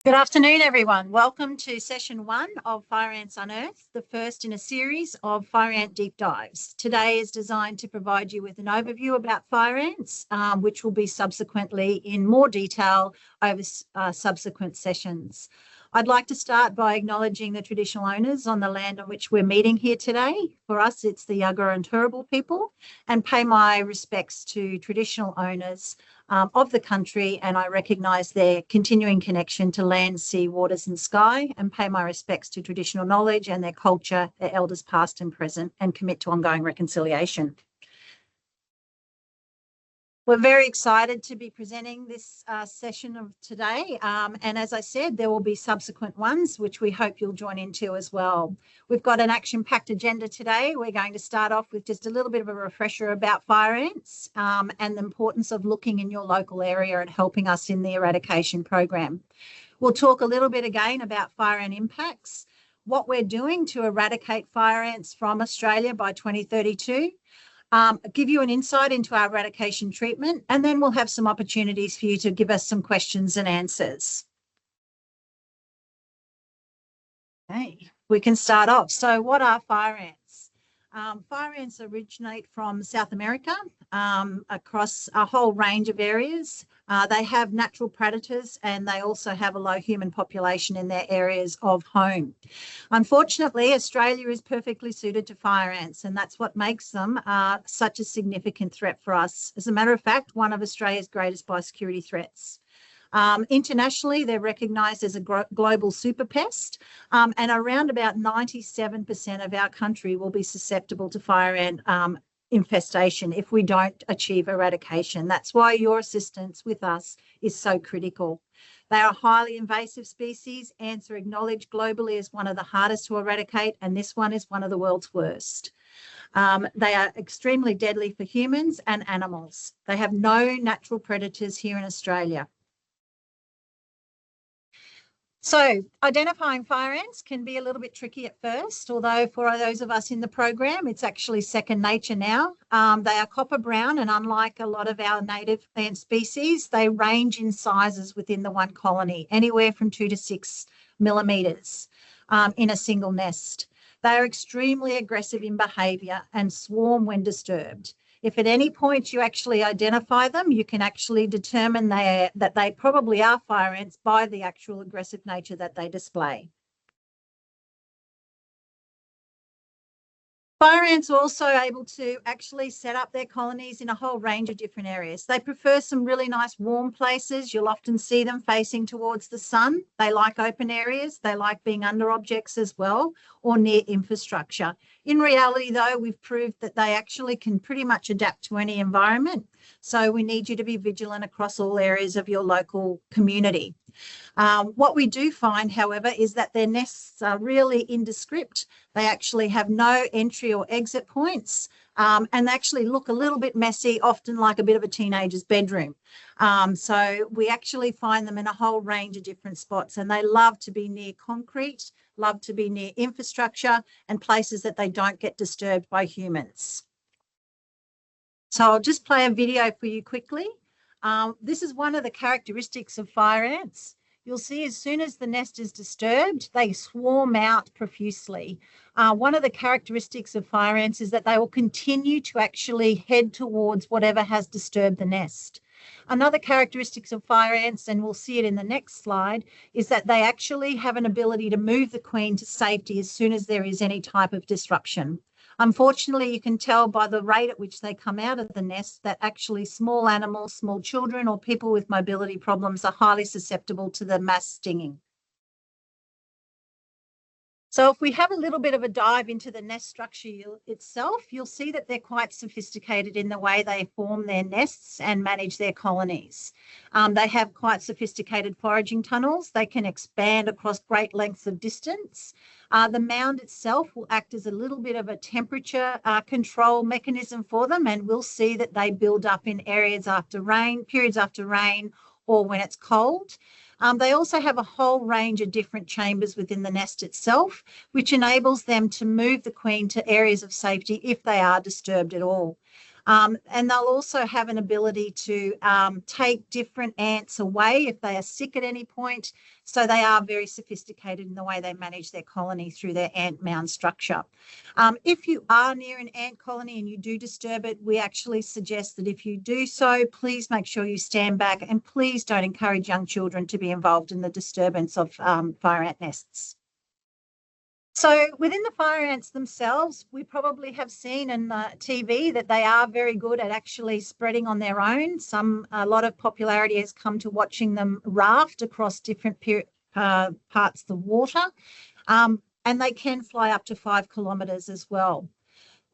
Good afternoon, everyone. Welcome to session 1 of Fire Ants Unearthed, the first in a series of Fire Ant Deep Dives. Today is designed to provide you with an overview about fire ants, which will be subsequently in more detail over subsequent sessions. I'd like to start by acknowledging the traditional owners on the land on which we're meeting here today. For us, it's the Yagara and Turrbal people, and pay my respects to traditional owners of the country, and I recognise their continuing connection to land, sea, waters and sky, and pay my respects to traditional knowledge and their culture, their elders past and present, and commit to ongoing reconciliation. We're very excited to be presenting this session of today. And as I said, there will be subsequent ones, which we hope you'll join into as well. We've got an action-packed agenda today. We're going to start off with just a little bit of a refresher about fire ants and the importance of looking in your local area and helping us in the eradication program. We'll talk a little bit again about fire ant impacts, what we're doing to eradicate fire ants from Australia by 2032, give you an insight into our eradication treatment, and then we'll have some opportunities for you to give us some questions and answers. Okay, we can start off. So what are fire ants? Fire ants originate from South America across a whole range of areas. They have natural predators and they also have a low human population in their areas of home. Unfortunately, Australia is perfectly suited to fire ants, and that's what makes them such a significant threat for us. As a matter of fact, one of Australia's greatest biosecurity threats. Internationally, they're recognised as a global super pest, and around about 97% of our country will be susceptible to fire ant infestation if we don't achieve eradication. That's why your assistance with us is so critical. They are a highly invasive species. Ants are acknowledged globally as one of the hardest to eradicate, and this one is one of the world's worst. They are extremely deadly for humans and animals. They have no natural predators here in Australia. So identifying fire ants can be a little bit tricky at first, although for those of us in the program, it's actually second nature now. They are copper brown, and unlike a lot of our native ant species, they range in sizes within the one colony, anywhere from 2 to 6 millimetres in a single nest. They are extremely aggressive in behaviour and swarm when disturbed. If at any point you actually identify them, you can actually determine that they probably are fire ants by the actual aggressive nature that they display. Fire ants are also able to actually set up their colonies in a whole range of different areas. They prefer some really nice warm places. You'll often see them facing towards the sun. They like open areas. They like being under objects as well, or near infrastructure. In reality, though, we've proved that they actually can pretty much adapt to any environment. So we need you to be vigilant across all areas of your local community. What we do find, however, is that their nests are really indescript. They actually have no entry or exit points, and they actually look a little bit messy, often like a bit of a teenager's bedroom. So we actually find them in a whole range of different spots, and they love to be near concrete, love to be near infrastructure and places that they don't get disturbed by humans. So I'll just play a video for you quickly. This is one of the characteristics of fire ants. You'll see as soon as the nest is disturbed, they swarm out profusely. One of the characteristics of fire ants is that they will continue to actually head towards whatever has disturbed the nest. Another characteristic of fire ants, and we'll see it in the next slide, is that they actually have an ability to move the queen to safety as soon as there is any type of disruption. Unfortunately, you can tell by the rate at which they come out of the nest that actually small animals, small children, or people with mobility problems are highly susceptible to the mass stinging. So if we have a little bit of a dive into the nest structure itself, you'll see that they're quite sophisticated in the way they form their nests and manage their colonies. They have quite sophisticated foraging tunnels. They can expand across great lengths of distance. The mound itself will act as a little bit of a temperature control mechanism for them, and we'll see that they build up in periods after rain, or when it's cold. They also have a whole range of different chambers within the nest itself, which enables them to move the queen to areas of safety if they are disturbed at all. And they'll also have an ability to take different ants away if they are sick at any point. So they are very sophisticated in the way they manage their colony through their ant mound structure. If you are near an ant colony and you do disturb it, we actually suggest that if you do so, please make sure you stand back, and please don't encourage young children to be involved in the disturbance of fire ant nests. So within the fire ants themselves, we probably have seen in TV that they are very good at actually spreading on their own. A lot of popularity has come to watching them raft across different parts of the water, and they can fly up to 5 kilometres as well.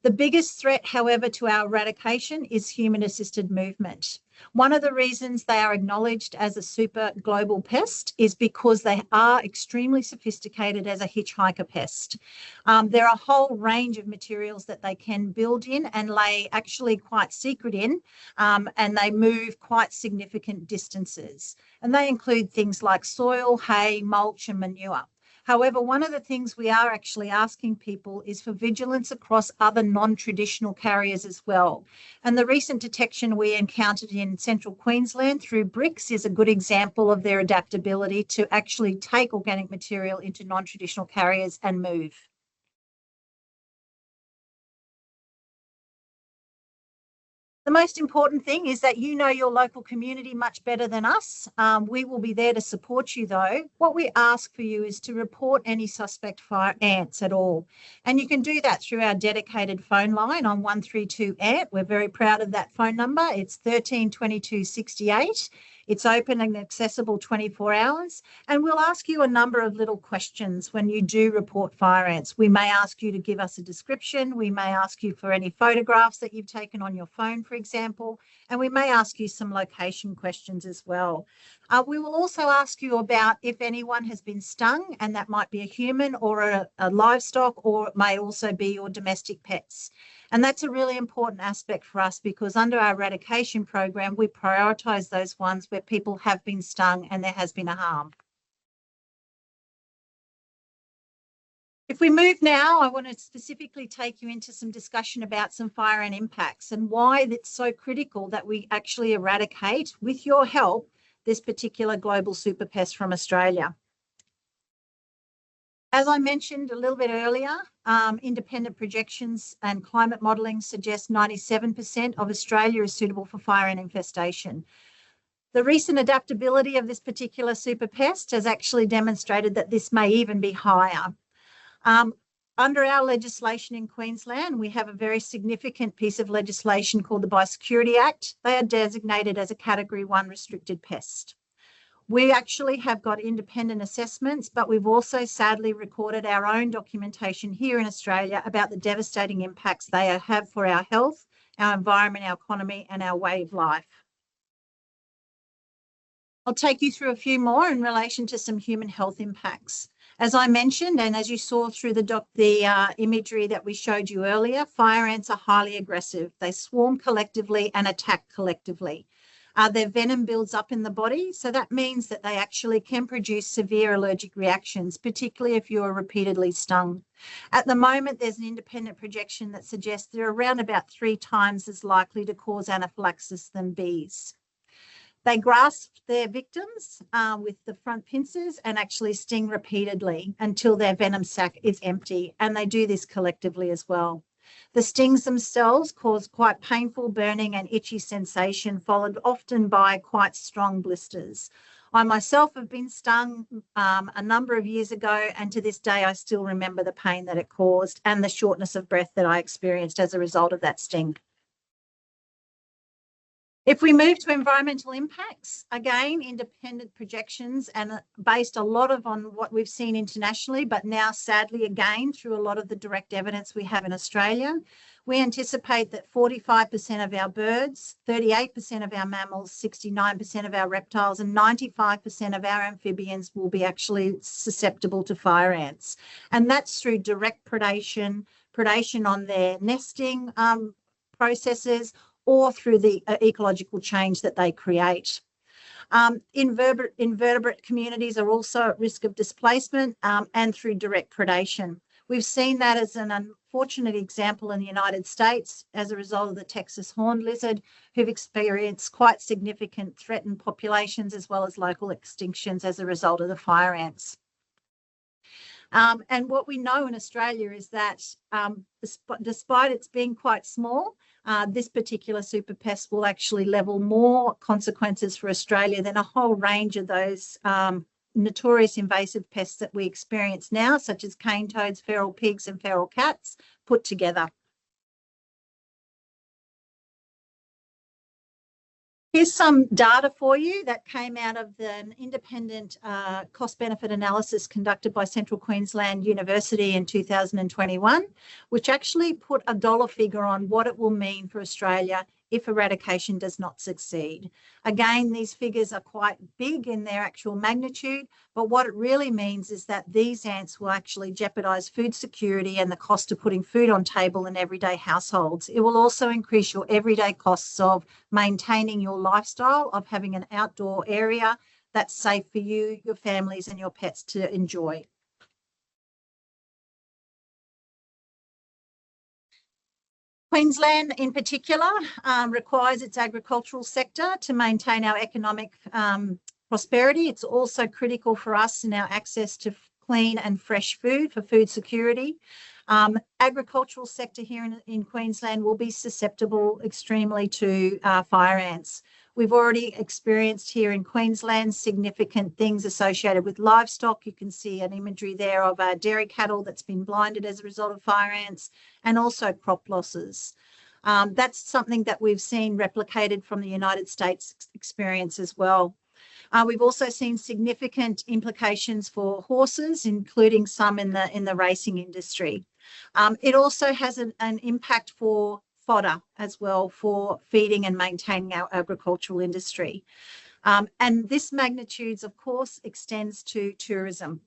The biggest threat, however, to our eradication is human-assisted movement. One of the reasons they are acknowledged as a super global pest is because they are extremely sophisticated as a hitchhiker pest. There are a whole range of materials that they can build in and lay actually quite secret in, and they move quite significant distances. And they include things like soil, hay, mulch, and manure. However, one of the things we are actually asking people is for vigilance across other non-traditional carriers as well. And the recent detection we encountered in central Queensland through bricks is a good example of their adaptability to actually take organic material into non-traditional carriers and move. The most important thing is that you know your local community much better than us. We will be there to support you though. What we ask for you is to report any suspect fire ants at all. And you can do that through our dedicated phone line on 132 ANT. We're very proud of that phone number. It's 13 22 68. It's open and accessible 24 hours. And we'll ask you a number of little questions when you do report fire ants. We may ask you to give us a description. We may ask you for any photographs that you've taken on your phone, for example, and we may ask you some location questions as well. We will also ask you about if anyone has been stung, and that might be a human or a livestock, or it may also be your domestic pets. And that's a really important aspect for us because under our eradication program, we prioritise those ones where people have been stung and there has been a harm. If we move now, I want to specifically take you into some discussion about some fire ant impacts and why it's so critical that we actually eradicate, with your help, this particular global super pest from Australia. As I mentioned a little bit earlier, independent projections and climate modelling suggest 97% of Australia is suitable for fire ant infestation. The recent adaptability of this particular super pest has actually demonstrated that this may even be higher. Under our legislation in Queensland, we have a very significant piece of legislation called the Biosecurity Act. They are designated as a Category 1 restricted pest. We actually have got independent assessments, but we've also sadly recorded our own documentation here in Australia about the devastating impacts they have for our health, our environment, our economy, and our way of life. I'll take you through a few more in relation to some human health impacts. As I mentioned, and as you saw through the imagery that we showed you earlier, fire ants are highly aggressive. They swarm collectively and attack collectively. Their venom builds up in the body, so that means that they actually can produce severe allergic reactions, particularly if you are repeatedly stung. At the moment, there's an independent projection that suggests they're around about 3 times as likely to cause anaphylaxis than bees. They grasp their victims with the front pincers and actually sting repeatedly until their venom sac is empty, and they do this collectively as well. The stings themselves cause quite painful burning and itchy sensation, followed often by quite strong blisters. I myself have been stung a number of years ago, and to this day I still remember the pain that it caused and the shortness of breath that I experienced as a result of that sting. If we move to environmental impacts, again, independent projections and based a lot on what we've seen internationally, but now sadly again through a lot of the direct evidence we have in Australia, we anticipate that 45% of our birds, 38% of our mammals, 69% of our reptiles and 95% of our amphibians will be actually susceptible to fire ants. And that's through direct predation on their nesting processes, or through the ecological change that they create. Invertebrate communities are also at risk of displacement and through direct predation. We've seen that as an unfortunate example in the United States as a result of the Texas horned lizard, who've experienced quite significant threatened populations as well as local extinctions as a result of the fire ants. And what we know in Australia is that despite its being quite small, this particular super pest will actually level more consequences for Australia than a whole range of those notorious invasive pests that we experience now, such as cane toads, feral pigs, and feral cats put together. Here's some data for you that came out of an independent cost-benefit analysis conducted by Central Queensland University in 2021, which actually put a dollar figure on what it will mean for Australia if eradication does not succeed. Again, these figures are quite big in their actual magnitude, but what it really means is that these ants will actually jeopardise food security and the cost of putting food on table in everyday households. It will also increase your everyday costs of maintaining your lifestyle, of having an outdoor area that's safe for you, your families and your pets to enjoy. Queensland in particular requires its agricultural sector to maintain our economic prosperity. It's also critical for us in our access to clean and fresh food for food security. Agricultural sector here in Queensland will be susceptible extremely to fire ants. We've already experienced here in Queensland significant things associated with livestock. You can see an imagery there of dairy cattle that's been blinded as a result of fire ants, and also crop losses. That's something that we've seen replicated from the United States experience as well. We've also seen significant implications for horses, including some in the racing industry. It also has an impact for fodder as well, for feeding and maintaining our agricultural industry. And this magnitude, of course, extends to tourism.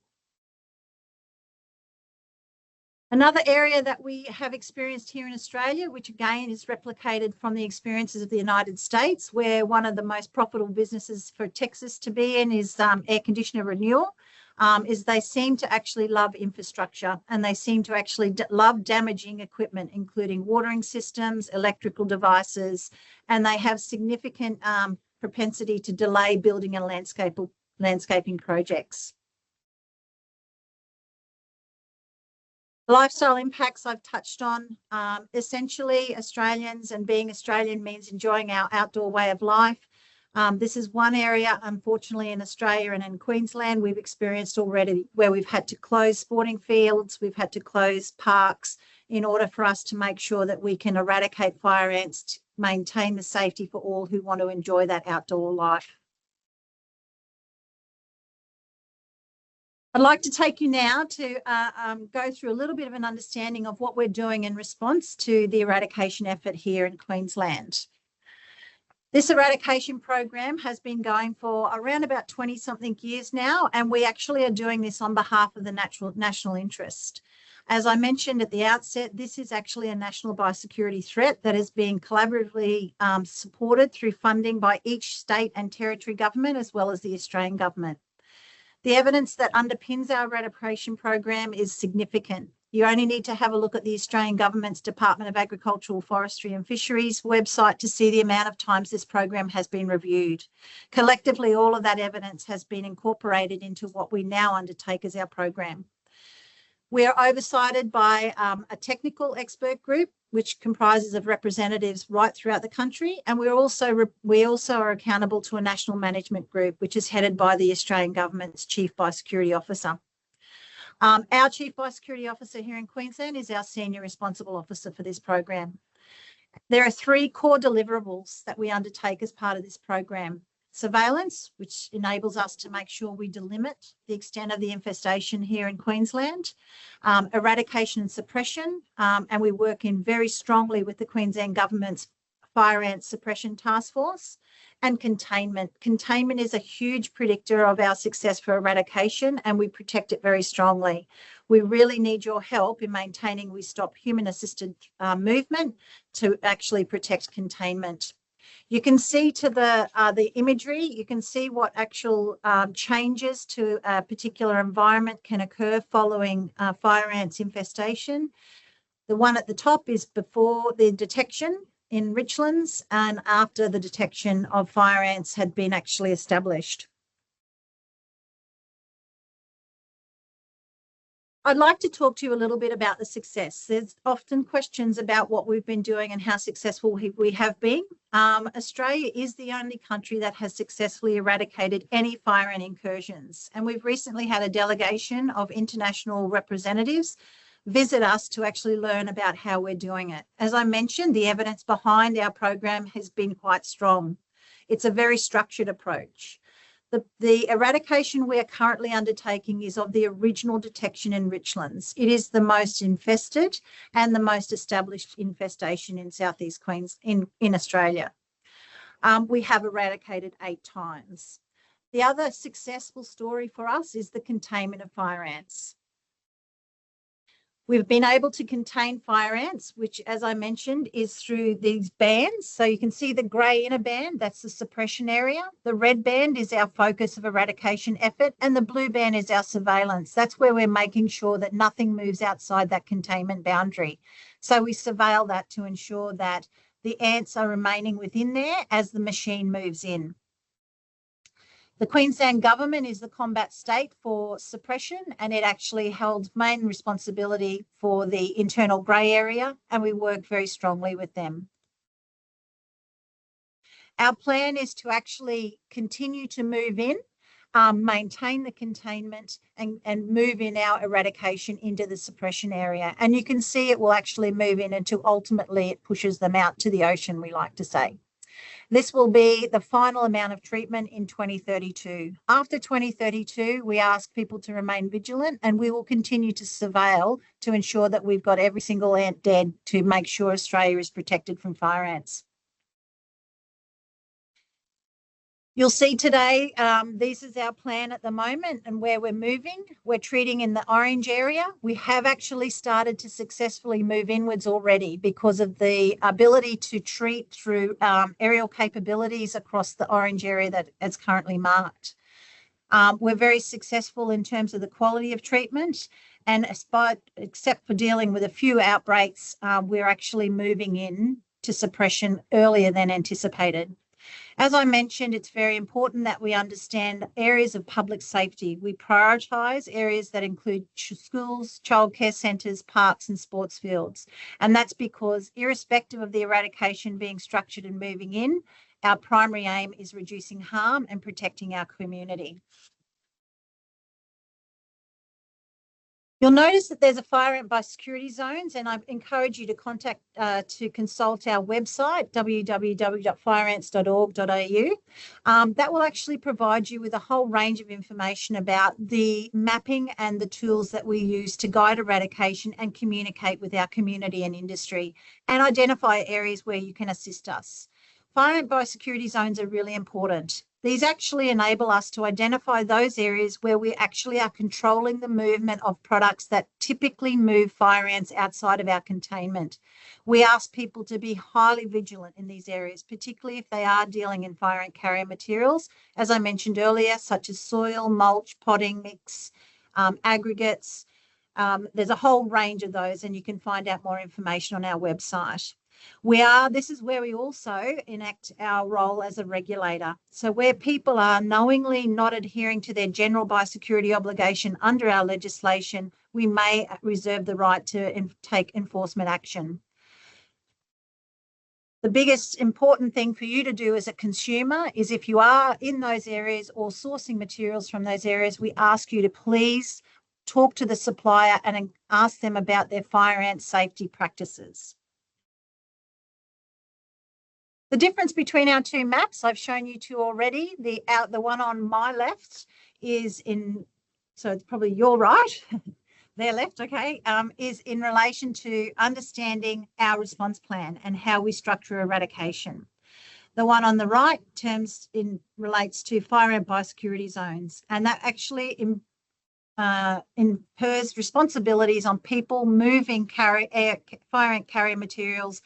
Another area that we have experienced here in Australia, which again is replicated from the experiences of the United States, where one of the most profitable businesses for Texas to be in is air conditioner renewal, is they seem to actually love infrastructure, and they seem to actually love damaging equipment, including watering systems, electrical devices, and they have significant propensity to delay building and landscaping projects. Lifestyle impacts I've touched on. Essentially, Australians, and being Australian means enjoying our outdoor way of life. This is one area, unfortunately, in Australia and in Queensland, we've experienced already where we've had to close sporting fields, we've had to close parks in order for us to make sure that we can eradicate fire ants, to maintain the safety for all who want to enjoy that outdoor life. I'd like to take you now to go through a little bit of an understanding of what we're doing in response to the eradication effort here in Queensland. This eradication program has been going for around about 20-something years now, and we actually are doing this on behalf of the national interest. As I mentioned at the outset, this is actually a national biosecurity threat that is being collaboratively supported through funding by each state and territory government, as well as the Australian government. The evidence that underpins our eradication program is significant. You only need to have a look at the Australian government's Department of Agricultural, Forestry and Fisheries website to see the amount of times this program has been reviewed. Collectively, all of that evidence has been incorporated into what we now undertake as our program. We are oversighted by a technical expert group, which comprises of representatives right throughout the country, and we also are accountable to a national management group, which is headed by the Australian government's Chief Biosecurity Officer. Our Chief Biosecurity Officer here in Queensland is our Senior Responsible Officer for this program. There are 3 core deliverables that we undertake as part of this program. Surveillance, which enables us to make sure we delimit the extent of the infestation here in Queensland. Eradication and suppression, and we work in very strongly with the Queensland Government's Fire Ant Suppression Task Force. And containment. Containment is a huge predictor of our success for eradication, and we protect it very strongly. We really need your help in maintaining we stop human-assisted movement to actually protect containment. You can see to the imagery, you can see what actual changes to a particular environment can occur following fire ants infestation. The one at the top is before the detection in Richlands and after the detection of fire ants had been actually established. I'd like to talk to you a little bit about the success. There's often questions about what we've been doing and how successful we have been. Australia is the only country that has successfully eradicated any fire ant incursions. And we've recently had a delegation of international representatives visit us to actually learn about how we're doing it. As I mentioned, the evidence behind our program has been quite strong. It's a very structured approach. The eradication we are currently undertaking is of the original detection in Richlands. It is the most infested and the most established infestation in southeast Queensland in Australia. We have eradicated 8 times. The other successful story for us is the containment of fire ants. We've been able to contain fire ants, which, as I mentioned, is through these bands. So you can see the grey inner band, that's the suppression area. The red band is our focus of eradication effort, and the blue band is our surveillance. That's where we're making sure that nothing moves outside that containment boundary. So we surveil that to ensure that the ants are remaining within there as the machine moves in. The Queensland government is the combat state for suppression, and it actually held main responsibility for the internal grey area, and we work very strongly with them. Our plan is to actually continue to move in, maintain the containment and move in our eradication into the suppression area. And you can see it will actually move in until ultimately it pushes them out to the ocean, we like to say. This will be the final amount of treatment in 2032. After 2032, we ask people to remain vigilant, and we will continue to surveil to ensure that we've got every single ant dead to make sure Australia is protected from fire ants. You'll see today, this is our plan at the moment and where we're moving. We're treating in the orange area. We have actually started to successfully move inwards already because of the ability to treat through aerial capabilities across the orange area that is currently marked. We're very successful in terms of the quality of treatment, and except for dealing with a few outbreaks, we're actually moving in to suppression earlier than anticipated. As I mentioned, it's very important that we understand areas of public safety. We prioritise areas that include schools, childcare centres, parks and sports fields. And that's because irrespective of the eradication being structured and moving in, our primary aim is reducing harm and protecting our community. You'll notice that there's a fire ant biosecurity zones, and I encourage you to consult our website, www.fireants.org.au. That will actually provide you with a whole range of information about the mapping and the tools that we use to guide eradication and communicate with our community and industry and identify areas where you can assist us. Fire ant biosecurity zones are really important. These actually enable us to identify those areas where we actually are controlling the movement of products that typically move fire ants outside of our containment. We ask people to be highly vigilant in these areas, particularly if they are dealing in fire ant carrier materials, as I mentioned earlier, such as soil, mulch, potting mix, aggregates. There's a whole range of those, and you can find out more information on our website. This is where we also enact our role as a regulator. So where people are knowingly not adhering to their general biosecurity obligation under our legislation, we may reserve the right to take enforcement action. The biggest important thing for you to do as a consumer is, if you are in those areas or sourcing materials from those areas, we ask you to please talk to the supplier and ask them about their fire ant safety practices. The difference between our two maps, I've shown you two already. The one on my left is so it's probably your right, their left, okay, is in relation to understanding our response plan and how we structure eradication. The one on the right relates to fire ant biosecurity zones, and that actually imposes responsibilities on people moving fire ant carrier materials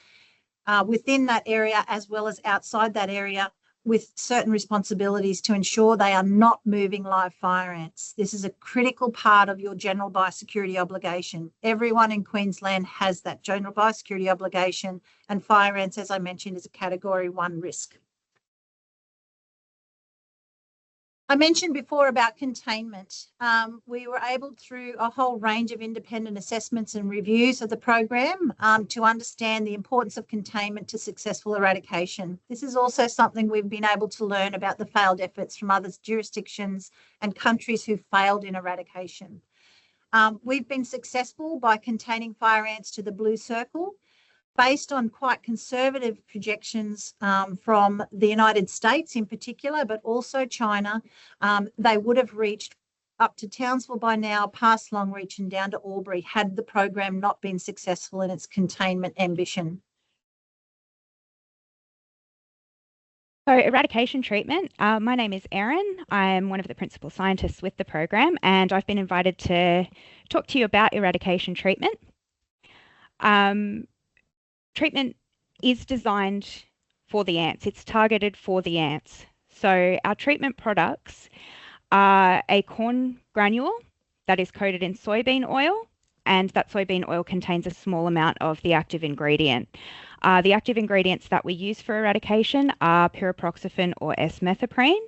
within that area as well as outside that area, with certain responsibilities to ensure they are not moving live fire ants. This is a critical part of your general biosecurity obligation. Everyone in Queensland has that general biosecurity obligation, and fire ants, as I mentioned, is a Category 1 risk. I mentioned before about containment. We were able, through a whole range of independent assessments and reviews of the program, to understand the importance of containment to successful eradication. This is also something we've been able to learn about the failed efforts from other jurisdictions and countries who failed in eradication. We've been successful by containing fire ants to the blue circle, based on quite conservative projections from the United States in particular, but also China. They would have reached up to Townsville by now, past Longreach and down to Albury, had the program not been successful in its containment ambition. So eradication treatment, my name is Erin. I'm one of the principal scientists with the program, and I've been invited to talk to you about eradication treatment. Treatment is designed for the ants. It's targeted for the ants. So our treatment products are a corn granule that is coated in soybean oil, and that soybean oil contains a small amount of the active ingredient. The active ingredients that we use for eradication are pyriproxyfen or S-methoprene.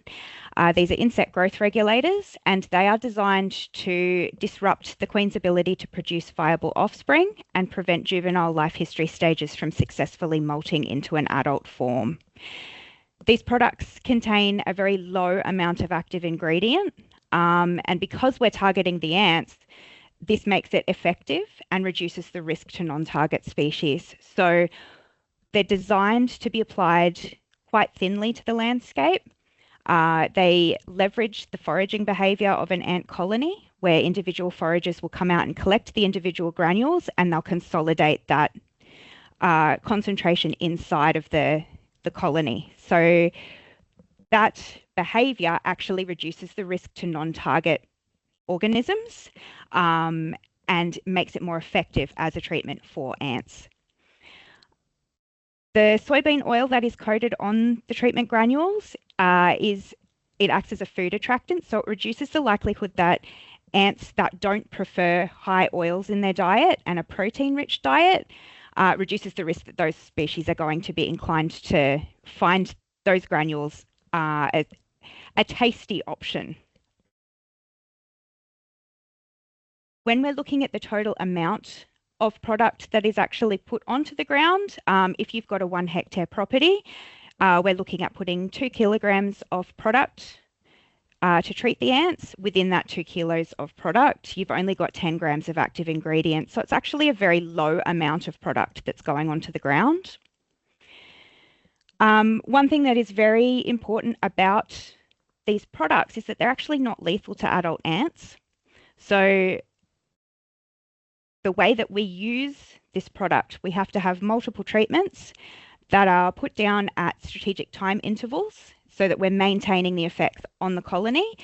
These are insect growth regulators, and they are designed to disrupt the queen's ability to produce viable offspring and prevent juvenile life history stages from successfully molting into an adult form. These products contain a very low amount of active ingredient, and because we're targeting the ants, this makes it effective and reduces the risk to non-target species. So they're designed to be applied quite thinly to the landscape. They leverage the foraging behaviour of an ant colony, where individual foragers will come out and collect the individual granules, and they'll consolidate that concentration inside of the colony. So that behaviour actually reduces the risk to non-target organisms and makes it more effective as a treatment for ants. The soybean oil that is coated on the treatment granules it acts as a food attractant, so it reduces the likelihood that ants that don't prefer high oils in their diet and a protein-rich diet reduces the risk that those species are going to be inclined to find those granules a tasty option. When we're looking at the total amount of product that is actually put onto the ground, if you've got a 1 hectare property, we're looking at putting 2 kilograms of product to treat the ants. Within that 2 kilos of product, you've only got 10 grams of active ingredients. So it's actually a very low amount of product that's going onto the ground. One thing that is very important about these products is that they're actually not lethal to adult ants. So the way that we use this product, we have to have multiple treatments that are put down at strategic time intervals so that we're maintaining the effects on the colony.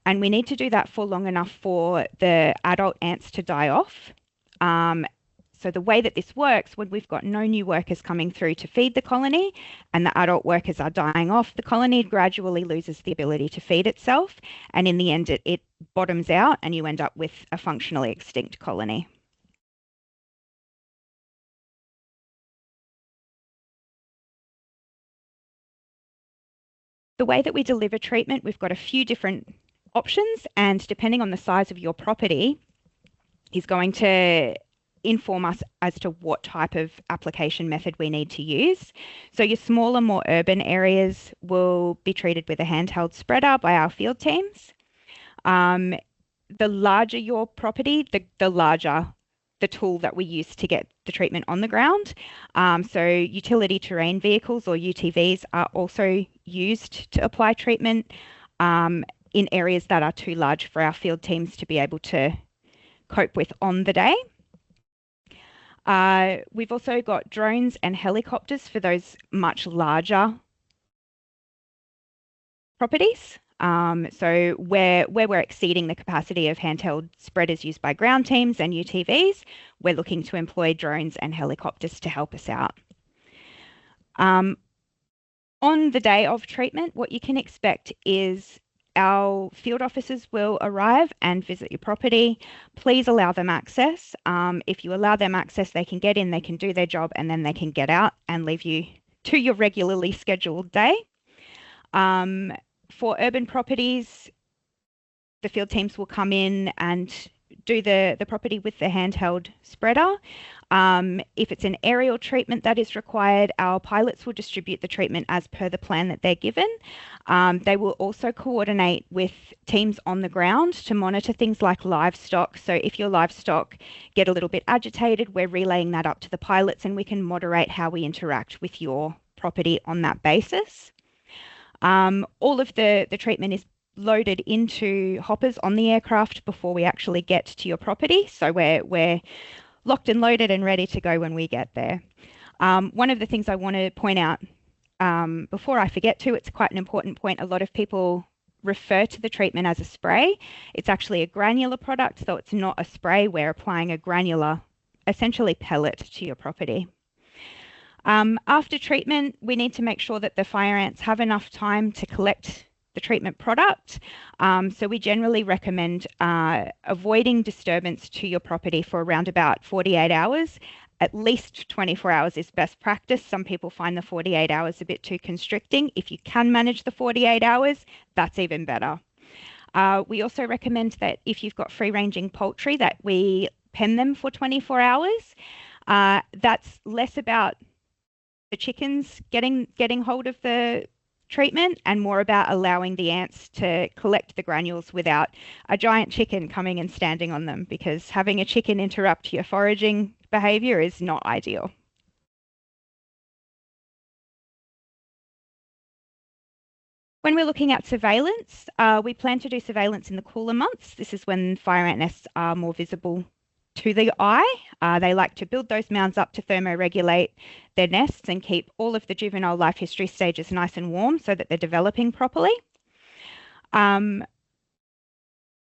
And we need to do that for long enough for the adult ants to die off. So the way that this works, when we've got no new workers coming through to feed the colony and the adult workers are dying off, the colony gradually loses the ability to feed itself. And in the end, it bottoms out and you end up with a functionally extinct colony. The way that we deliver treatment, we've got a few different options, and depending on the size of your property is going to inform us as to what type of application method we need to use. So your smaller, more urban areas will be treated with a handheld spreader by our field teams. The larger your property, the larger the tool that we use to get the treatment on the ground. So utility terrain vehicles or UTVs are also used to apply treatment in areas that are too large for our field teams to be able to cope with on the day. We've also got drones and helicopters for those much larger properties. So where we're exceeding the capacity of handheld spreaders used by ground teams and UTVs, we're looking to employ drones and helicopters to help us out. On the day of treatment, what you can expect is our field officers will arrive and visit your property. Please allow them access. If you allow them access, they can get in, they can do their job, and then they can get out and leave you to your regularly scheduled day. For urban properties, the field teams will come in and do the property with the handheld spreader. If it's an aerial treatment that is required, our pilots will distribute the treatment as per the plan that they're given. They will also coordinate with teams on the ground to monitor things like livestock. So if your livestock get a little bit agitated, we're relaying that up to the pilots and we can moderate how we interact with your property on that basis. All of the treatment is loaded into hoppers on the aircraft before we actually get to your property. So we're locked and loaded and ready to go when we get there. One of the things I want to point out before I forget to, it's quite an important point. A lot of people refer to the treatment as a spray. It's actually a granular product, so it's not a spray. We're applying a granular, essentially pellet to your property. After treatment, we need to make sure that the fire ants have enough time to collect the treatment product. So we generally recommend avoiding disturbance to your property for around about 48 hours. At least 24 hours is best practice. Some people find the 48 hours a bit too constricting. If you can manage the 48 hours, that's even better. We also recommend that if you've got free-ranging poultry, that we pen them for 24 hours. That's less about the chickens getting hold of the treatment and more about allowing the ants to collect the granules without a giant chicken coming and standing on them, because having a chicken interrupt your foraging behavior is not ideal. When we're looking at surveillance, we plan to do surveillance in the cooler months. This is when fire ant nests are more visible to the eye. They like to build those mounds up to thermoregulate their nests and keep all of the juvenile life history stages nice and warm so that they're developing properly.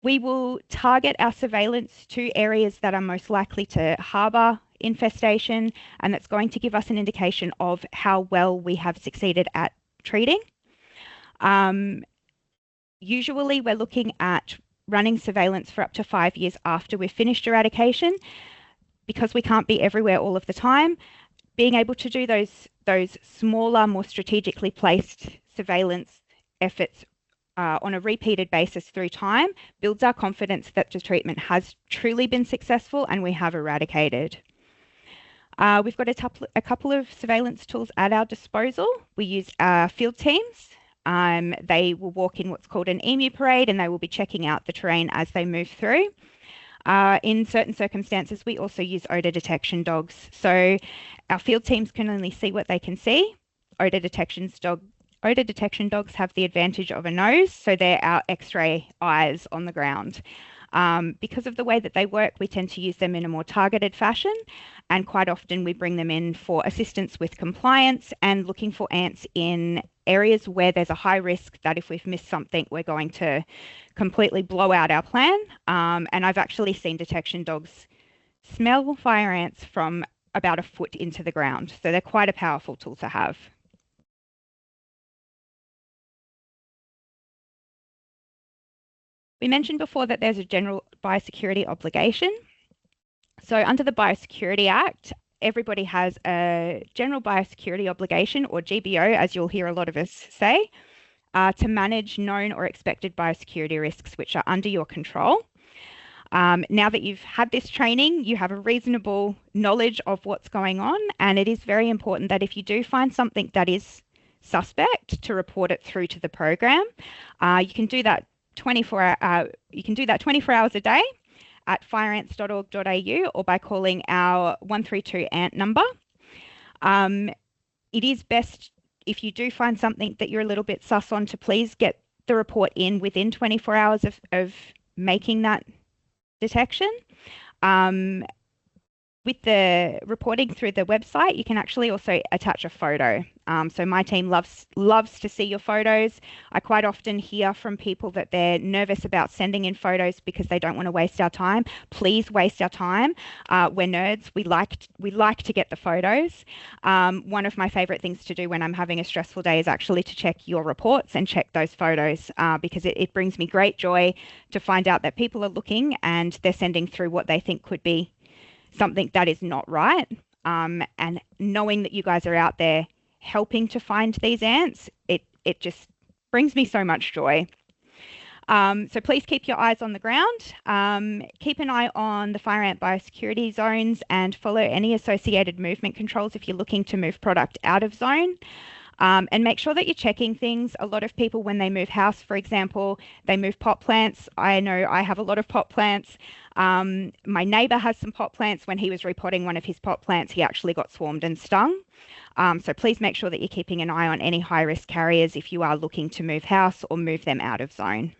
We will target our surveillance to areas that are most likely to harbour infestation, and that's going to give us an indication of how well we have succeeded at treating. Usually we're looking at running surveillance for up to 5 years after we've finished eradication, because we can't be everywhere all of the time. Being able to do those smaller, more strategically placed surveillance efforts on a repeated basis through time builds our confidence that the treatment has truly been successful and we have eradicated. We've got a couple of surveillance tools at our disposal. We use field teams. They will walk in what's called an emu parade, and they will be checking out the terrain as they move through. In certain circumstances, we also use odor detection dogs. So our field teams can only see what they can see. Odor detection dogs have the advantage of a nose, so they're our X-ray eyes on the ground. Because of the way that they work, we tend to use them in a more targeted fashion, and quite often we bring them in for assistance with compliance and looking for ants in areas where there's a high risk that if we've missed something, we're going to completely blow out our plan. And I've actually seen detection dogs smell fire ants from about a foot into the ground. So they're quite a powerful tool to have. We mentioned before that there's a general biosecurity obligation. So under the Biosecurity Act, everybody has a general biosecurity obligation, or GBO, as you'll hear a lot of us say, to manage known or expected biosecurity risks which are under your control. Now that you've had this training, you have a reasonable knowledge of what's going on, and it is very important that if you do find something that is suspect, to report it through to the program. You can do that 24 hours a day at fireants.org.au or by calling our 132 ANT number. It is best, if you do find something that you're a little bit sus on, to please get the report in within 24 hours of making that detection. With the reporting through the website, you can actually also attach a photo So my team loves to see your photos. I quite often hear from people that they're nervous about sending in photos because they don't want to waste our time. Please waste our time. We're nerds. We like to get the photos. One of my favorite things to do when I'm having a stressful day is actually to check your reports and check those photos because it brings me great joy to find out that people are looking and they're sending through what they think could be something that is not right. And knowing that you guys are out there helping to find these ants, it just brings me so much joy. So please keep your eyes on the ground. Keep an eye on the fire ant biosecurity zones and follow any associated movement controls if you're looking to move product out of zone. And make sure that you're checking things. A lot of people, when they move house, for example, they move pot plants. I know I have a lot of pot plants. My neighbour has some pot plants. When he was repotting one of his pot plants, he actually got swarmed and stung. So please make sure that you're keeping an eye on any high-risk carriers if you are looking to move house or move them out of zone.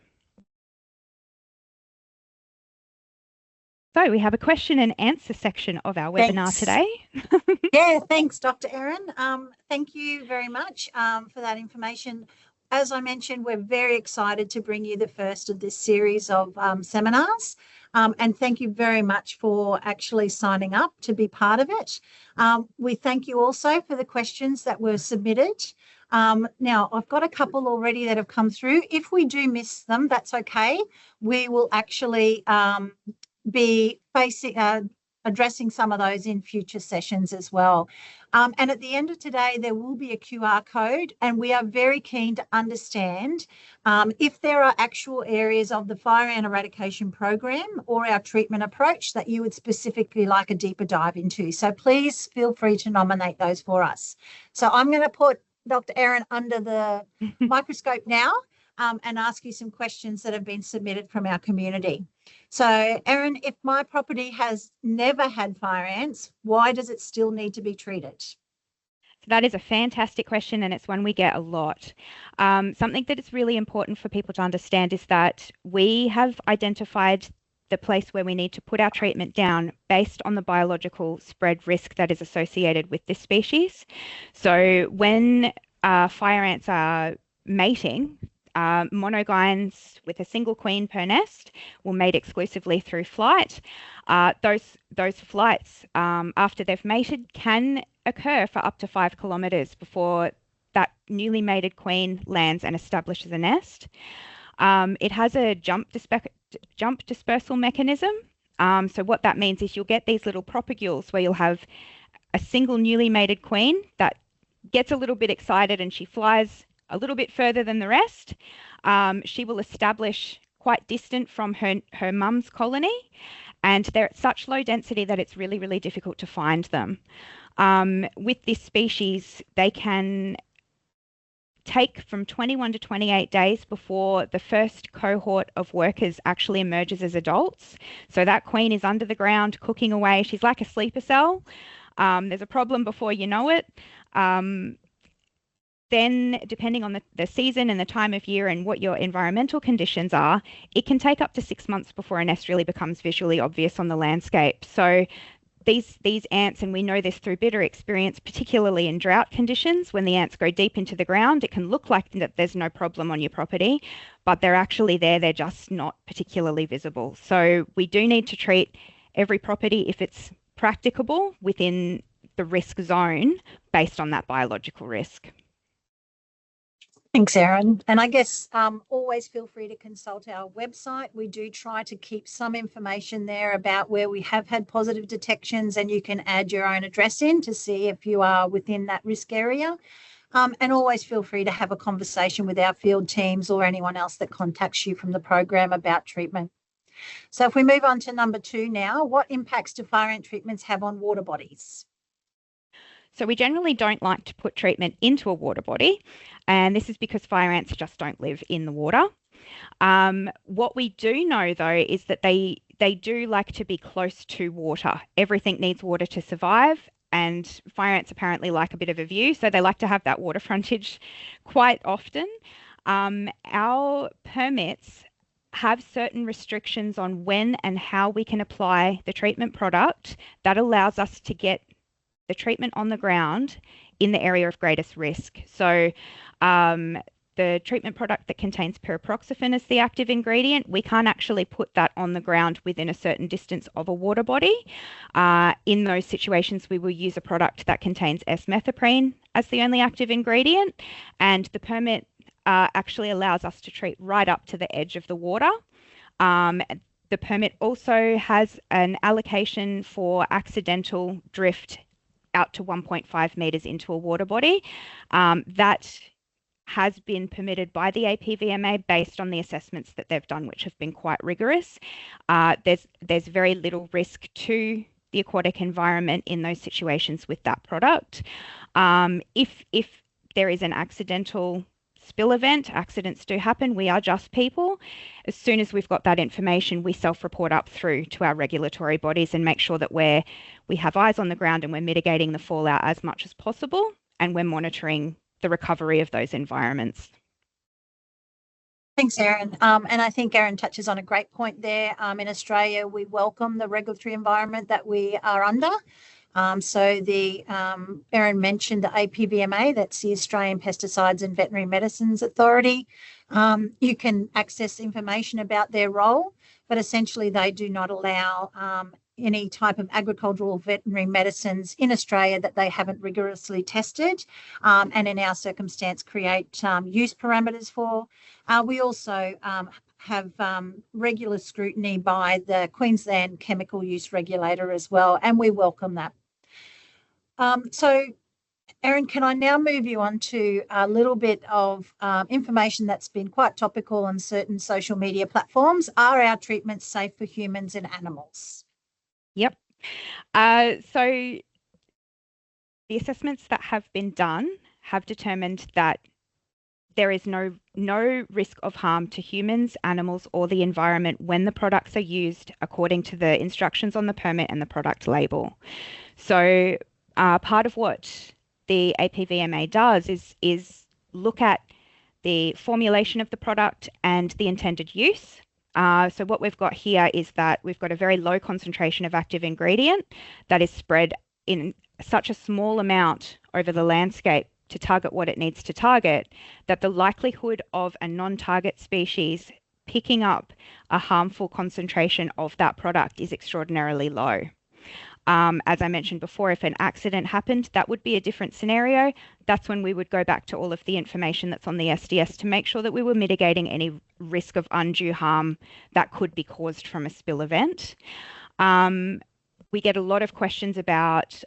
So we have a question and answer section of our webinar today. Yeah, thanks, Dr. Erin. Thank you very much for that information. As I mentioned, we're very excited to bring you the first of this series of seminars. And thank you very much for actually signing up to be part of it. We thank you also for the questions that were submitted. Now, I've got a couple already that have come through. If we do miss them, that's okay. We will actually be addressing some of those in future sessions as well. And at the end of today, there will be a QR code, and we are very keen to understand if there are actual areas of the fire ant eradication program or our treatment approach that you would specifically like a deeper dive into. So please feel free to nominate those for us. So I'm going to put Dr. Erin under the microscope now and ask you some questions that have been submitted from our community. So, Erin, if my property has never had fire ants, why does it still need to be treated? That is a fantastic question, and it's one we get a lot. Something that is really important for people to understand is that we have identified the place where we need to put our treatment down based on the biological spread risk that is associated with this species. So when fire ants are mating, monogynes with a single queen per nest will mate exclusively through flight. Those flights, after they've mated, can occur for up to 5 kilometres before that newly mated queen lands and establishes a nest. It has a jump dispersal mechanism. So what that means is you'll get these little propagules where you'll have a single newly mated queen that gets a little bit excited and she flies a little bit further than the rest. She will establish quite distant from her mum's colony, and they're at such low density that it's really, really difficult to find them. With this species, they can take from 21 to 28 days before the first cohort of workers actually emerges as adults. So that queen is under the ground cooking away. She's like a sleeper cell. There's a problem before you know it. Then, depending on the season and the time of year and what your environmental conditions are, it can take up to 6 months before a nest really becomes visually obvious on the landscape. So these ants, and we know this through bitter experience, particularly in drought conditions, when the ants go deep into the ground, it can look like that there's no problem on your property, but they're actually there, they're just not particularly visible. So we do need to treat every property, if it's practicable, within the risk zone based on that biological risk. Thanks, Erin. And I guess always feel free to consult our website. We do try to keep some information there about where we have had positive detections, and you can add your own address in to see if you are within that risk area. And always feel free to have a conversation with our field teams or anyone else that contacts you from the program about treatment. So if we move on to number 2 now, what impacts do fire ant treatments have on water bodies? So we generally don't like to put treatment into a water body, and this is because fire ants just don't live in the water. What we do know, though, is that they do like to be close to water. Everything needs water to survive, and fire ants apparently like a bit of a view, so they like to have that water frontage quite often. Our permits have certain restrictions on when and how we can apply the treatment product that allows us to get the treatment on the ground in the area of greatest risk. So the treatment product that contains pyriproxyfen as the active ingredient, we can't actually put that on the ground within a certain distance of a water body. In those situations, we will use a product that contains S-methoprene as the only active ingredient, and the permit actually allows us to treat right up to the edge of the water. The permit also has an allocation for accidental drift out to 1.5 metres into a water body. That has been permitted by the APVMA based on the assessments that they've done, which have been quite rigorous. There's very little risk to the aquatic environment in those situations with that product. If there is an accidental spill event, accidents do happen. We are just people. As soon as we've got that information, we self-report up through to our regulatory bodies and make sure that we have eyes on the ground and we're mitigating the fallout as much as possible, and we're monitoring the recovery of those environments. Thanks, Erin. And I think Erin touches on a great point there. In Australia, we welcome the regulatory environment that we are under. So Erin mentioned the APVMA, that's the Australian Pesticides and Veterinary Medicines Authority. You can access information about their role, but essentially they do not allow any type of agricultural veterinary medicines in Australia that they haven't rigorously tested, and in our circumstance create use parameters for. We also have regular scrutiny by the Queensland Chemical Use Regulator as well, and we welcome that. So, Erin, can I now move you on to a little bit of information that's been quite topical on certain social media platforms? Are our treatments safe for humans and animals? Yep. So the assessments that have been done have determined that there is no risk of harm to humans, animals, or the environment when the products are used according to the instructions on the permit and the product label. So part of what the APVMA does is look at the formulation of the product and the intended use. So what we've got here is that we've got a very low concentration of active ingredient that is spread in such a small amount over the landscape to target what it needs to target, that the likelihood of a non-target species picking up a harmful concentration of that product is extraordinarily low. As I mentioned before, if an accident happened, that would be a different scenario. That's when we would go back to all of the information that's on the SDS to make sure that we were mitigating any risk of undue harm that could be caused from a spill event. We get a lot of questions about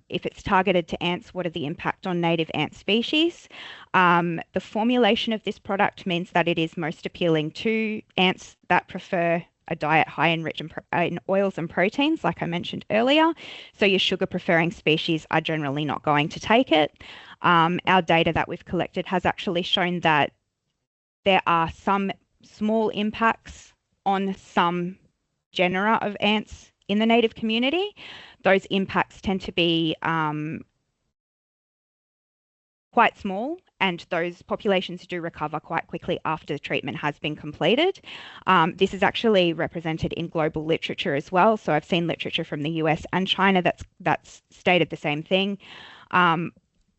if it's targeted to ants, what are the impact on native ant species? The formulation of this product means that it is most appealing to ants that prefer a diet high in rich in oils and proteins, like I mentioned earlier. So your sugar preferring species are generally not going to take it. Our data that we've collected has actually shown that there are some small impacts on some genera of ants in the native community. Those impacts tend to be quite small, and those populations do recover quite quickly after the treatment has been completed. This is actually represented in global literature as well. So I've seen literature from the US and China that's stated the same thing.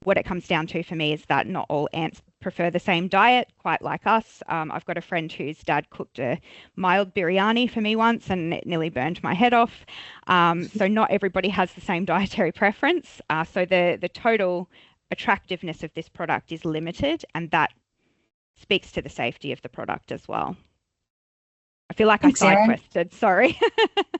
What it comes down to for me is that not all ants prefer the same diet, quite like us. I've got a friend whose dad cooked a mild biryani for me once and it nearly burned my head off. So not everybody has the same dietary preference. So the total attractiveness of this product is limited, and that speaks to the safety of the product as well. I feel like Thanks, I side-quested, sorry.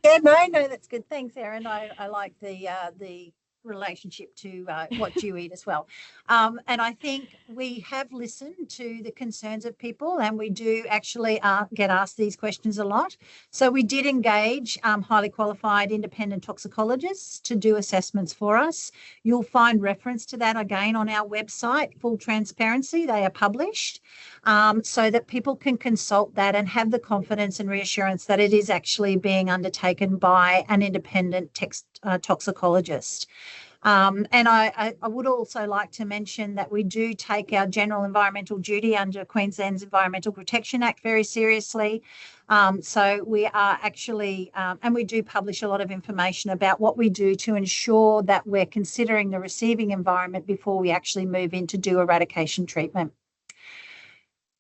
Yeah, no, that's good. Thanks, Erin. I like the relationship to what you eat as well. And I think we have listened to the concerns of people, and we do actually get asked these questions a lot. So we did engage highly qualified independent toxicologists to do assessments for us. You'll find reference to that again on our website, full transparency. They are published so that people can consult that and have the confidence and reassurance that it is actually being undertaken by an independent toxicologist. And I would also like to mention that we do take our general environmental duty under Queensland's Environmental Protection Act very seriously. So we are actually, and we do publish a lot of information about what we do to ensure that we're considering the receiving environment before we actually move in to do eradication treatment.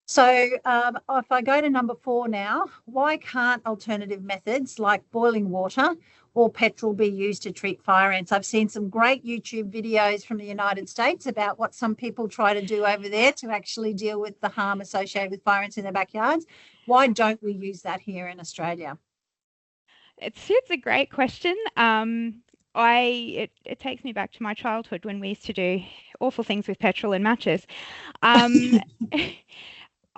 So if I go to number 4 now, why can't alternative methods like boiling water or petrol be used to treat fire ants? I've seen some great YouTube videos from the United States about what some people try to do over there to actually deal with the harm associated with fire ants in their backyards. Why don't we use that here in Australia? It's a great question. It takes me back to my childhood when we used to do awful things with petrol and matches. Um,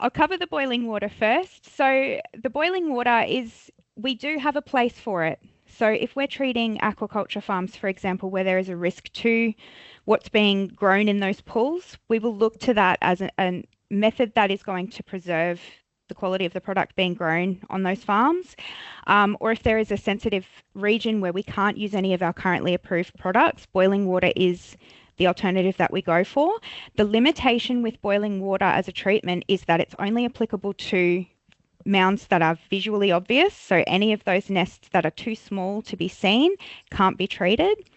I'll cover the boiling water first. So the boiling water is, we do have a place for it. So if we're treating aquaculture farms, for example, where there is a risk to what's being grown in those pools, we will look to that as a method that is going to preserve the quality of the product being grown on those farms. Or if there is a sensitive region where we can't use any of our currently approved products, boiling water is the alternative that we go for. The limitation with boiling water as a treatment is that it's only applicable to mounds that are visually obvious. So any of those nests that are too small to be seen can't be treated.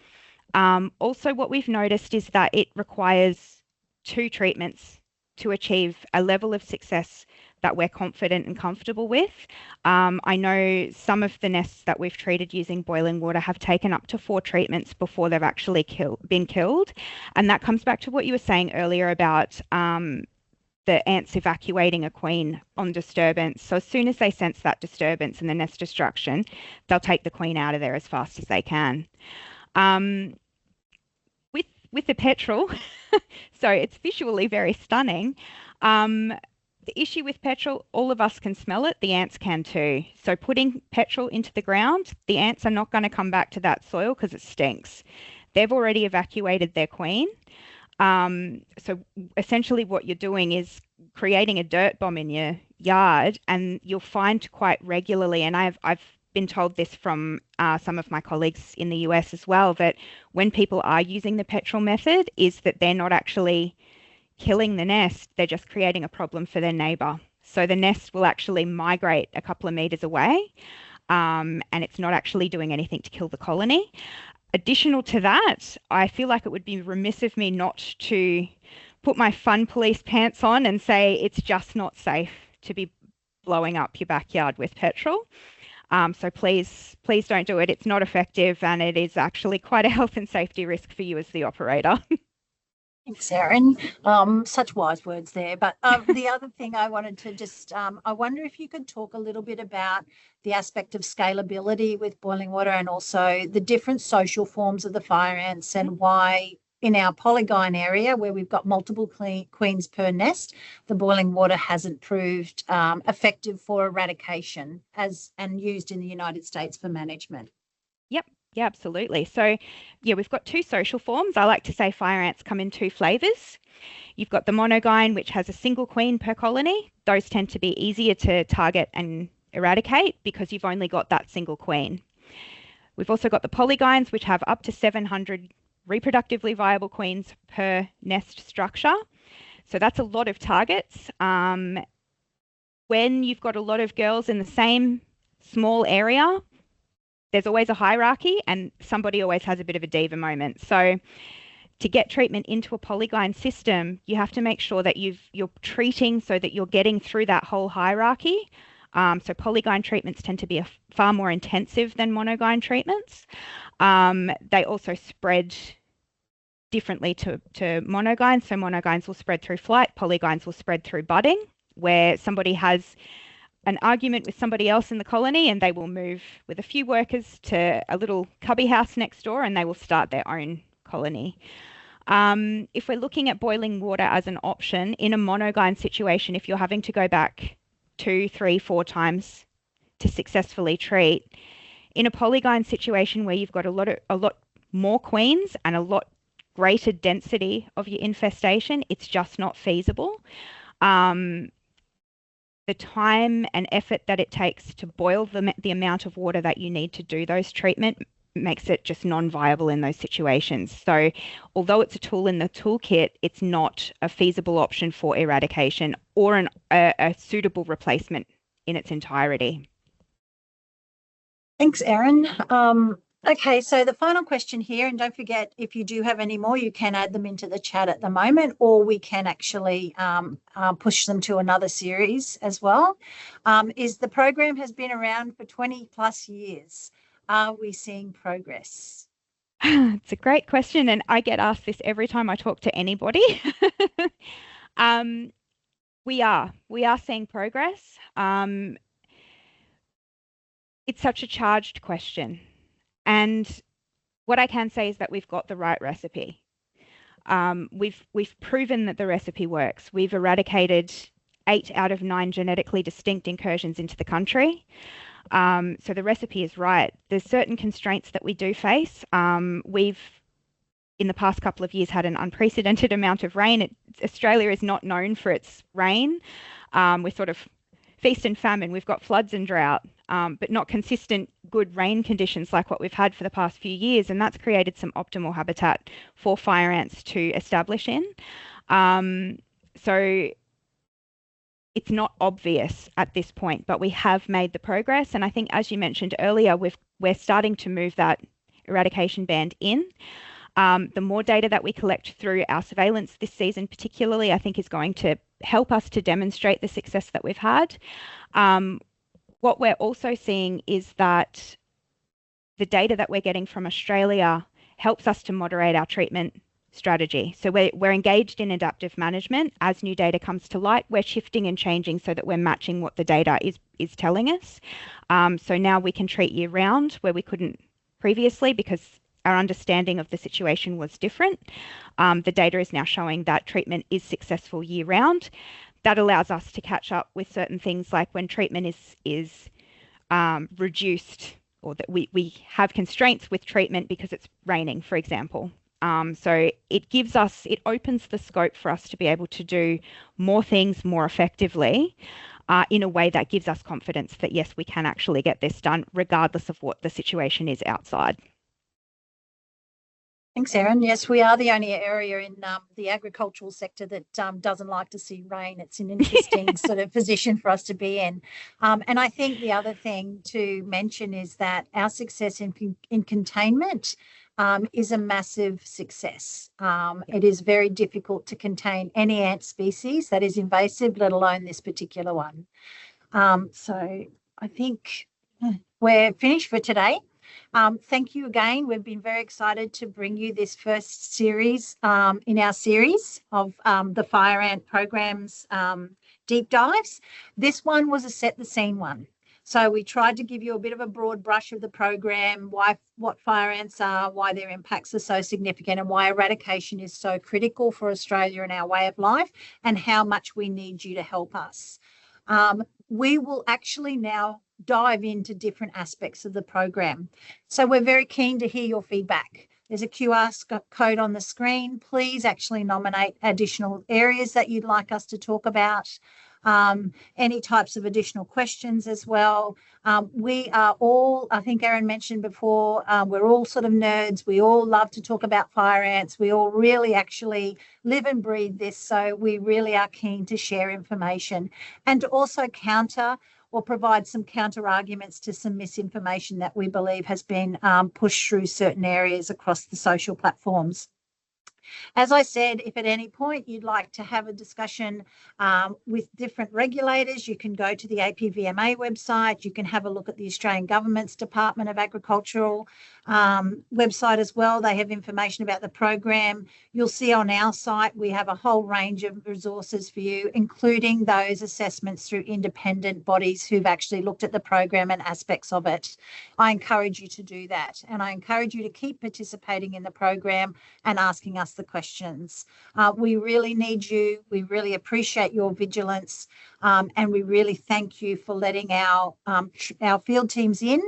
Also, what we've noticed is that it requires 2 treatments to achieve a level of success that we're confident and comfortable with. I know some of the nests that we've treated using boiling water have taken up to 4 treatments before they've actually been killed. And that comes back to what you were saying earlier about the ants evacuating a queen on disturbance. So as soon as they sense that disturbance and the nest destruction, they'll take the queen out of there as fast as they can. With the petrol, so it's visually very stunning. The issue with petrol, all of us can smell it, the ants can too. So putting petrol into the ground, the ants are not going to come back to that soil because it stinks. They've already evacuated their queen. So essentially what you're doing is creating a dirt bomb in your yard, and you'll find quite regularly, and I've been told this from some of my colleagues in the US as well, that when people are using the petrol method is that they're not actually killing the nest, they're just creating a problem for their neighbor. So the nest will actually migrate a couple of meters away, and it's not actually doing anything to kill the colony. Additional to that, I feel like it would be remiss of me not to put my fun police pants on and say it's just not safe to be blowing up your backyard with petrol. So please don't do it. It's not effective, and it is actually quite a health and safety risk for you as the operator. Thanks, Erin. Such wise words there. But the other thing I wanted to just, I wonder if you could talk a little bit about the aspect of scalability with boiling water, and also the different social forms of the fire ants, and why in our polygyne area where we've got multiple queens per nest, the boiling water hasn't proved effective for eradication and used in the United States for management. Yep. Yeah, absolutely. So, yeah, we've got 2 social forms. I like to say fire ants come in 2 flavors. You've got the monogyne, which has a single queen per colony. Those tend to be easier to target and eradicate because you've only got that single queen. We've also got the polygynes, which have up to 700 reproductively viable queens per nest structure. So that's a lot of targets. When you've got a lot of girls in the same small area, there's always a hierarchy, and somebody always has a bit of a diva moment. So to get treatment into a polygyne system, you have to make sure that you're treating so that you're getting through that whole hierarchy. So polygyne treatments tend to be far more intensive than monogyne treatments. They also spread differently to monogynes. So monogynes will spread through flight, polygynes will spread through budding, where somebody has an argument with somebody else in the colony and they will move with a few workers to a little cubby house next door and they will start their own colony. If we're looking at boiling water as an option in a monogyne situation, if you're having to go back 2, 3, 4 times to successfully treat, in a polygyne situation where you've got a lot more queens and a lot greater density of your infestation, it's just not feasible. The time and effort that it takes to boil the amount of water that you need to do those treatment makes it just non-viable in those situations. So although it's a tool in the toolkit, it's not a feasible option for eradication or a suitable replacement in its entirety. Thanks, Erin. Okay, so the final question here, and don't forget, if you do have any more, you can add them into the chat at the moment, or we can actually push them to another series as well, is the program has been around for 20 plus years. Are we seeing progress? It's a great question, and I get asked this every time I talk to anybody. We are seeing progress. It's such a charged question. And what I can say is that we've got the right recipe. We've proven that the recipe works. We've eradicated 8 out of 9 genetically distinct incursions into the country. So the recipe is right. There's certain constraints that we do face. We've, in the past couple of years, had an unprecedented amount of rain. Australia is not known for its rain. We're sort of feast and famine. We've got floods and drought, but not consistent good rain conditions like what we've had for the past few years. And that's created some optimal habitat for fire ants to establish in. So it's not obvious at this point, but we have made the progress. And I think, as you mentioned earlier, we're starting to move that eradication band in. The more data that we collect through our surveillance this season, particularly, I think is going to help us to demonstrate the success that we've had. What we're also seeing is that the data that we're getting from Australia helps us to moderate our treatment strategy. So we're engaged in adaptive management. As new data comes to light, we're shifting and changing so that we're matching what the data is telling us. So now we can treat year round where we couldn't previously because our understanding of the situation was different. The data is now showing that treatment is successful year round. That allows us to catch up with certain things like when treatment is reduced, or that we have constraints with treatment because it's raining, for example. So it opens the scope for us to be able to do more things more effectively in a way that gives us confidence that, yes, we can actually get this done regardless of what the situation is outside. Thanks, Erin. Yes, we are the only area in the agricultural sector that doesn't like to see rain. It's an interesting sort of position for us to be in. And I think the other thing to mention is that our success in containment is a massive success. It is very difficult to contain any ant species that is invasive, let alone this particular one. So I think we're finished for today. Thank you again. We've been very excited to bring you this first series in our series of the fire ant programs deep dives. This one was a set the scene one. So we tried to give you a bit of a broad brush of the program, what fire ants are, why their impacts are so significant, and why eradication is so critical for Australia and our way of life, and how much we need you to help us. We will actually now dive into different aspects of the program. So we're very keen to hear your feedback. There's a QR code on the screen. Please actually nominate additional areas that you'd like us to talk about. Any types of additional questions as well. We are all, I think Erin mentioned before, we're all sort of nerds. We all love to talk about fire ants. We all really actually live and breathe this. So we really are keen to share information and to also counter or provide some counter arguments to some misinformation that we believe has been pushed through certain areas across the social platforms. As I said, if at any point you'd like to have a discussion with different regulators, you can go to the APVMA website. You can have a look at the Australian Government's Department of Agricultural website as well. They have information about the program. You'll see on our site we have a whole range of resources for you, including those assessments through independent bodies who've actually looked at the program and aspects of it. I encourage you to do that, and I encourage you to keep participating in the program and asking us the questions. We really need you. We really appreciate your vigilance, and we really thank you for letting our field teams in.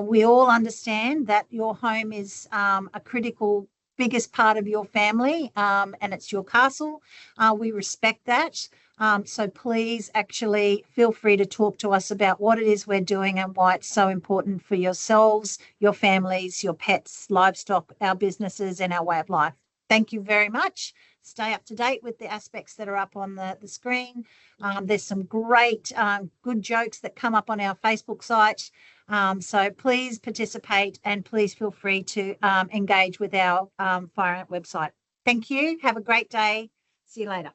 We all understand that your home is a critical, biggest part of your family, and it's your castle. We respect that. So please actually feel free to talk to us about what it is we're doing and why it's so important for yourselves, your families, your pets, livestock, our businesses, and our way of life. Thank you very much. Stay up to date with the aspects that are up on the screen. There's some great good jokes that come up on our Facebook site. So please participate and please feel free to engage with our Fire Ant website. Thank you. Have a great day. See you later.